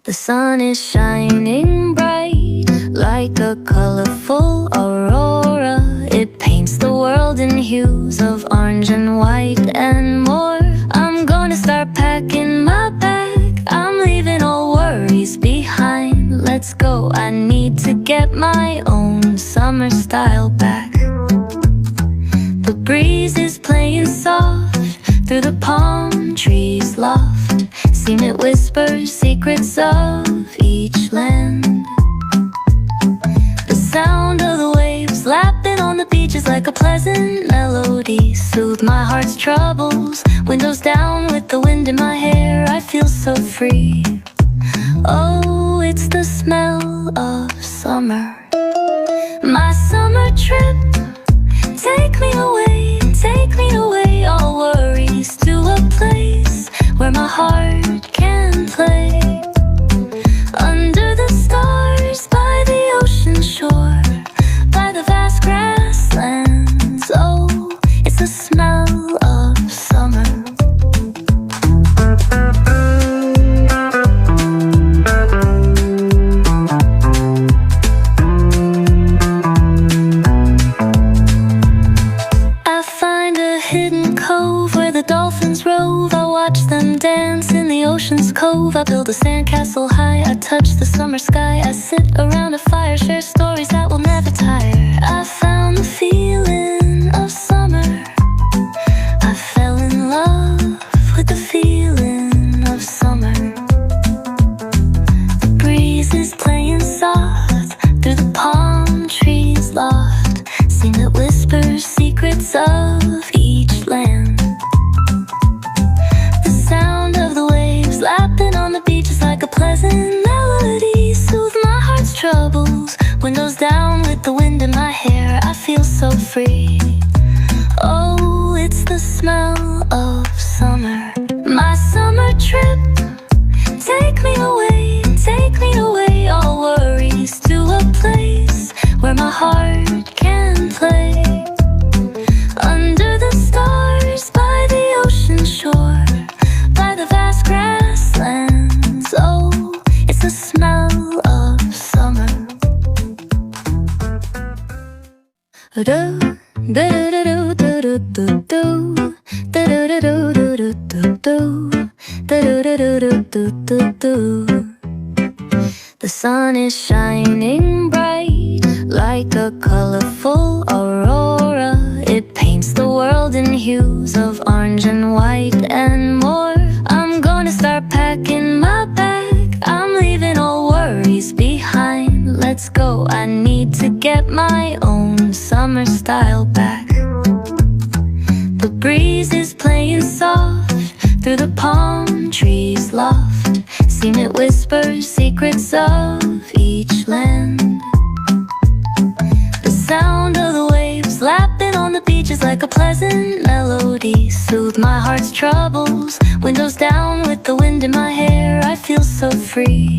The sun is shining bright like a colorful aurora. It paints the world in hues of orange and white and more. I'm gonna start packing my bag. I'm leaving all worries behind. Let's go, I need to get my own summer style back. The breeze is playing soft through the palm trees loft. Seen it whisper secrets of each land. The sound of the waves lapping on the beach is like a pleasant melody. Soothe my heart's troubles. Windows down with the wind in my hair, I feel so free. Oh, it's the smell of summer. My summer trip, take me away, all worries, to a place where my heart can play. Under the stars, by the ocean shore, by the vast grasslands. Oh, it's the smell of summer. I find a hidden cove where the dolphins rove. I watch them dance in the ocean's cove. I build a sandcastle high, I touch the summer sky. I sit around a fire, share stories that will never tire. I found the feeling of summer. I fell in love with the feeling of summer. The breeze is playing soft through the palm trees loft. Seen it whisper secrets of each land. The sound of the waves lapping on the beach is like a pleasant melody. Soothe my heart's troubles. Windows down with the wind in my hair, I feel so free. Oh, it's the smell of summer. My summer trip, take me away, all worries, to a place where my heart can play. Under the stars, by the ocean shore, by the vast grasslands. Oh, it's the smell of summer. The sun is shining bright like a colorful aurora. It paints the world in hues of orange and white and more. I'm gonna start packing my bag. I'm leaving all worries behind. Let's go, I need to get my own summer style back. The breeze is playing soft through the palm trees loft. Seen it whisper secrets of each land. The sound of the waves lapping on the beach is like a pleasant melody. Soothe my heart's troubles. Windows down with the wind in my hair, I feel so free.